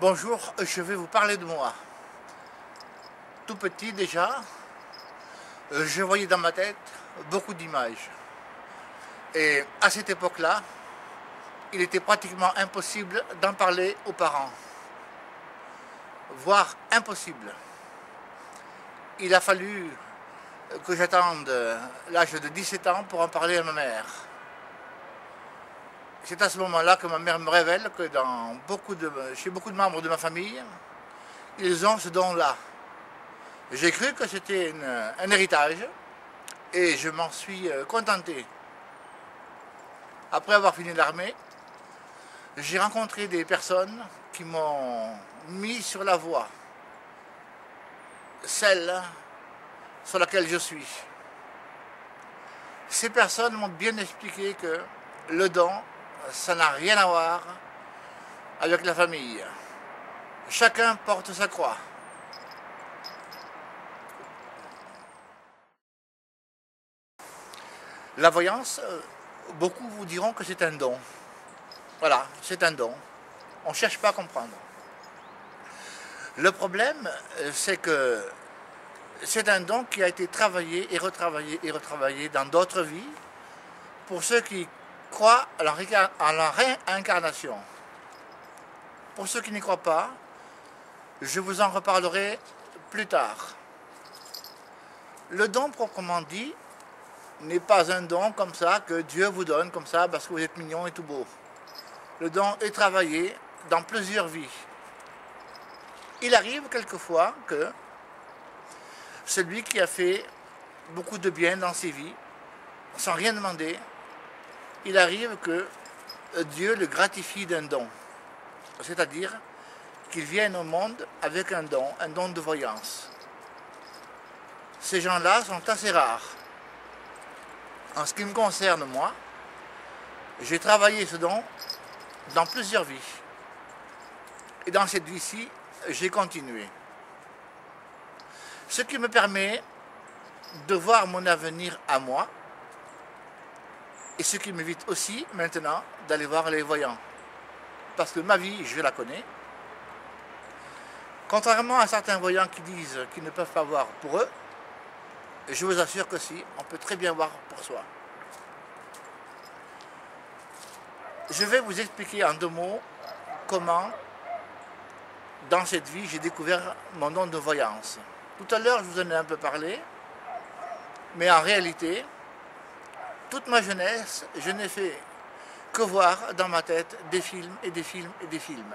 Bonjour, je vais vous parler de moi. Tout petit déjà, je voyais dans ma tête beaucoup d'images. Et à cette époque-là, il était pratiquement impossible d'en parler aux parents. Voire impossible. Il a fallu que j'attende l'âge de 17 ans pour en parler à ma mère. C'est à ce moment-là que ma mère me révèle que chez beaucoup de membres de ma famille, ils ont ce don-là. J'ai cru que c'était un héritage et je m'en suis contenté. Après avoir fini l'armée, j'ai rencontré des personnes qui m'ont mis sur la voie, celle sur laquelle je suis. Ces personnes m'ont bien expliqué que le don, ça n'a rien à voir avec la famille. Chacun porte sa croix. La voyance, beaucoup vous diront que c'est un don. Voilà, c'est un don. On ne cherche pas à comprendre. Le problème, c'est que c'est un don qui a été travaillé et retravaillé dans d'autres vies pour ceux qui croient à la réincarnation. Pour ceux qui n'y croient pas, je vous en reparlerai plus tard. Le don proprement dit n'est pas un don comme ça que Dieu vous donne comme ça parce que vous êtes mignon et tout beau. Le don est travaillé dans plusieurs vies. Il arrive quelquefois que celui qui a fait beaucoup de bien dans ses vies, sans rien demander, il arrive que Dieu le gratifie d'un don. C'est-à-dire qu'il vienne au monde avec un don de voyance. Ces gens-là sont assez rares. En ce qui me concerne, moi, j'ai travaillé ce don dans plusieurs vies. Et dans cette vie-ci, j'ai continué. Ce qui me permet de voir mon avenir à moi, et ce qui m'évite aussi maintenant d'aller voir les voyants. Parce que ma vie, je la connais. Contrairement à certains voyants qui disent qu'ils ne peuvent pas voir pour eux, je vous assure que si, on peut très bien voir pour soi. Je vais vous expliquer en 2 mots comment, dans cette vie, j'ai découvert mon don de voyance. Tout à l'heure, je vous en ai un peu parlé, mais en réalité, toute ma jeunesse, je n'ai fait que voir dans ma tête des films et des films et des films,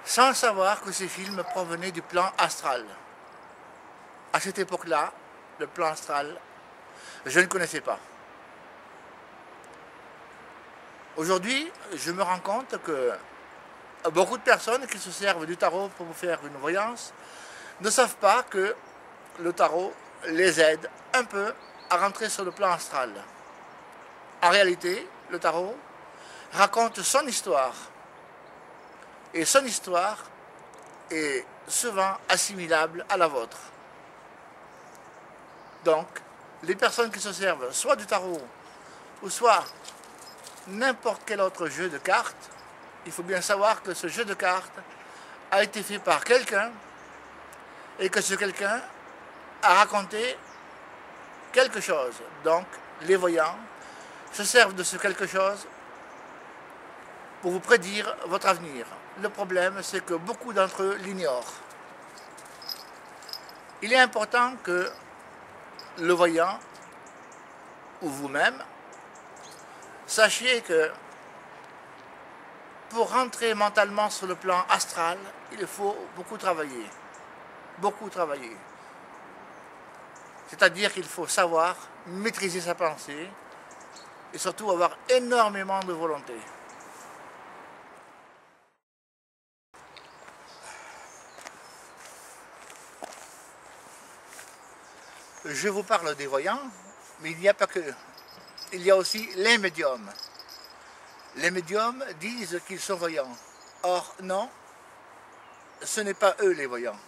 sans savoir que ces films provenaient du plan astral. À cette époque-là, le plan astral, je ne connaissais pas. Aujourd'hui, je me rends compte que beaucoup de personnes qui se servent du tarot pour vous faire une voyance ne savent pas que le tarot les aide un peu à rentrer sur le plan astral. En réalité, le tarot raconte son histoire. Et son histoire est souvent assimilable à la vôtre. Donc, les personnes qui se servent soit du tarot, ou soit n'importe quel autre jeu de cartes, il faut bien savoir que ce jeu de cartes a été fait par quelqu'un, et que ce quelqu'un a raconté quelque chose. Donc, les voyants se servent de ce quelque chose pour vous prédire votre avenir. Le problème, c'est que beaucoup d'entre eux l'ignorent. Il est important que le voyant, ou vous-même, sachiez que pour rentrer mentalement sur le plan astral, il faut beaucoup travailler. Beaucoup travailler. C'est-à-dire qu'il faut savoir maîtriser sa pensée et surtout avoir énormément de volonté. Je vous parle des voyants, mais il n'y a pas que. Il y a aussi les médiums. Les médiums disent qu'ils sont voyants. Or, non, ce n'est pas eux les voyants.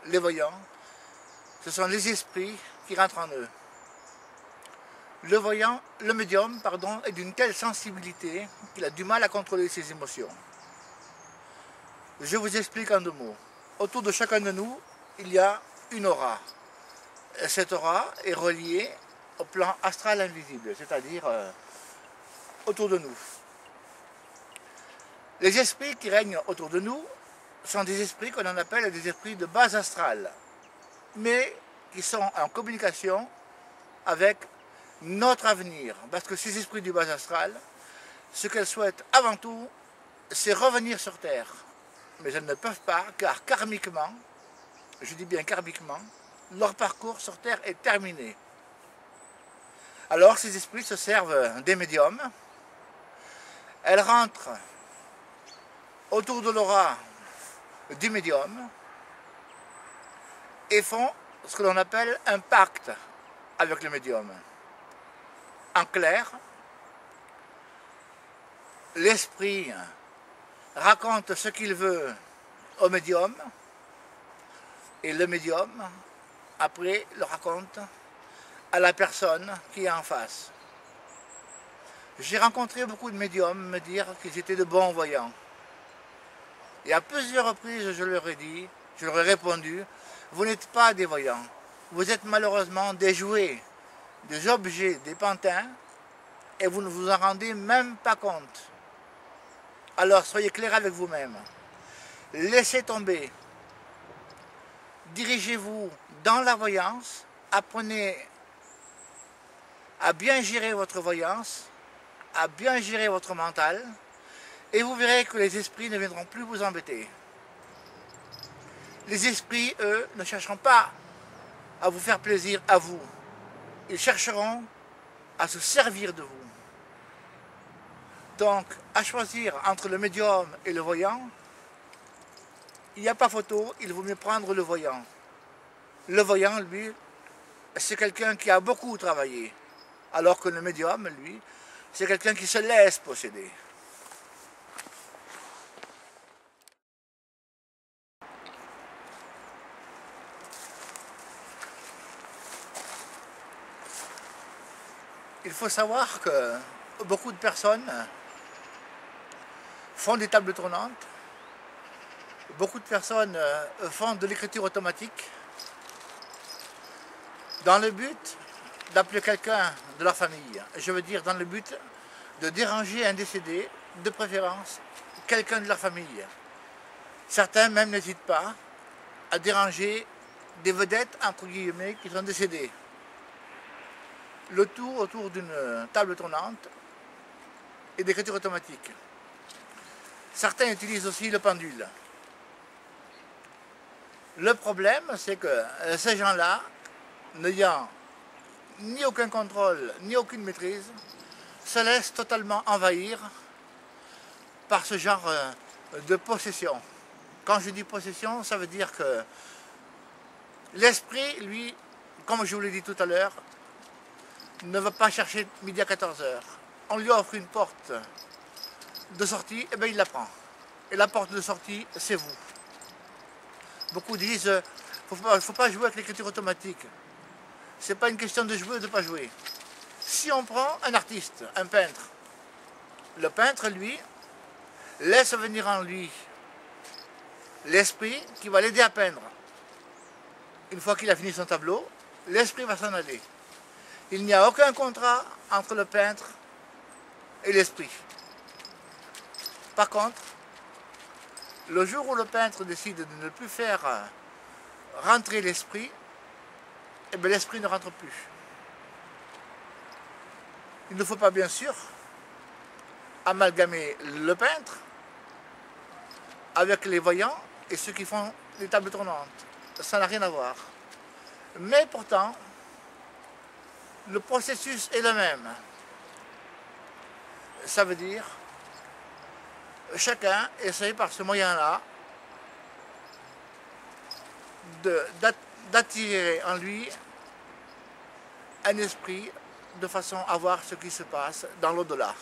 Les voyants, ce sont les esprits qui rentrent en eux. Le médium, est d'une telle sensibilité qu'il a du mal à contrôler ses émotions. Je vous explique en 2 mots. Autour de chacun de nous, il y a une aura. Et cette aura est reliée au plan astral invisible, c'est-à-dire autour de nous. Les esprits qui règnent autour de nous sont des esprits qu'on en appelle des esprits de base astrale, mais qui sont en communication avec notre avenir. Parce que ces esprits du base astral, ce qu'elles souhaitent avant tout, c'est revenir sur Terre. Mais elles ne peuvent pas, car karmiquement, je dis bien karmiquement, leur parcours sur Terre est terminé. Alors ces esprits se servent des médiums. Elles rentrent autour de l'aura du médium et font ce que l'on appelle un pacte avec le médium. En clair, l'esprit raconte ce qu'il veut au médium et le médium, après, le raconte à la personne qui est en face. J'ai rencontré beaucoup de médiums me dire qu'ils étaient de bons voyants. Et à plusieurs reprises, je leur ai dit, je leur ai répondu, vous n'êtes pas des voyants, vous êtes malheureusement des jouets, des objets, des pantins, et vous ne vous en rendez même pas compte. Alors soyez clairs avec vous-même. Laissez tomber. Dirigez-vous dans la voyance, apprenez à bien gérer votre voyance, à bien gérer votre mental, et vous verrez que les esprits ne viendront plus vous embêter. Les esprits, eux, ne chercheront pas à vous faire plaisir à vous. Ils chercheront à se servir de vous. Donc, à choisir entre le médium et le voyant, il n'y a pas photo, il vaut mieux prendre le voyant. Le voyant, lui, c'est quelqu'un qui a beaucoup travaillé, alors que le médium, lui, c'est quelqu'un qui se laisse posséder. Il faut savoir que beaucoup de personnes font des tables tournantes, beaucoup de personnes font de l'écriture automatique dans le but d'appeler quelqu'un de leur famille. Je veux dire dans le but de déranger un décédé, de préférence quelqu'un de leur famille. Certains même n'hésitent pas à déranger des vedettes, entre guillemets, qui sont décédées. Le tout autour d'une table tournante et d'écriture automatique. Certains utilisent aussi le pendule. Le problème, c'est que ces gens-là, n'ayant ni aucun contrôle, ni aucune maîtrise, se laissent totalement envahir par ce genre de possession. Quand je dis possession, ça veut dire que l'esprit, lui, comme je vous l'ai dit tout à l'heure, ne va pas chercher midi à 14 h. On lui offre une porte de sortie, et bien il la prend. Et la porte de sortie, c'est vous. Beaucoup disent, il ne faut pas jouer avec l'écriture automatique. Ce n'est pas une question de jouer ou de ne pas jouer. Si on prend un artiste, un peintre, le peintre, lui, laisse venir en lui l'esprit qui va l'aider à peindre. Une fois qu'il a fini son tableau, l'esprit va s'en aller. Il n'y a aucun contrat entre le peintre et l'esprit. Par contre, le jour où le peintre décide de ne plus faire rentrer l'esprit, eh bien l'esprit ne rentre plus. Il ne faut pas bien sûr amalgamer le peintre avec les voyants et ceux qui font les tables tournantes. Ça n'a rien à voir. Mais pourtant, le processus est le même. Ça veut dire, chacun essaye par ce moyen-là d'attirer en lui un esprit de façon à voir ce qui se passe dans l'au-delà.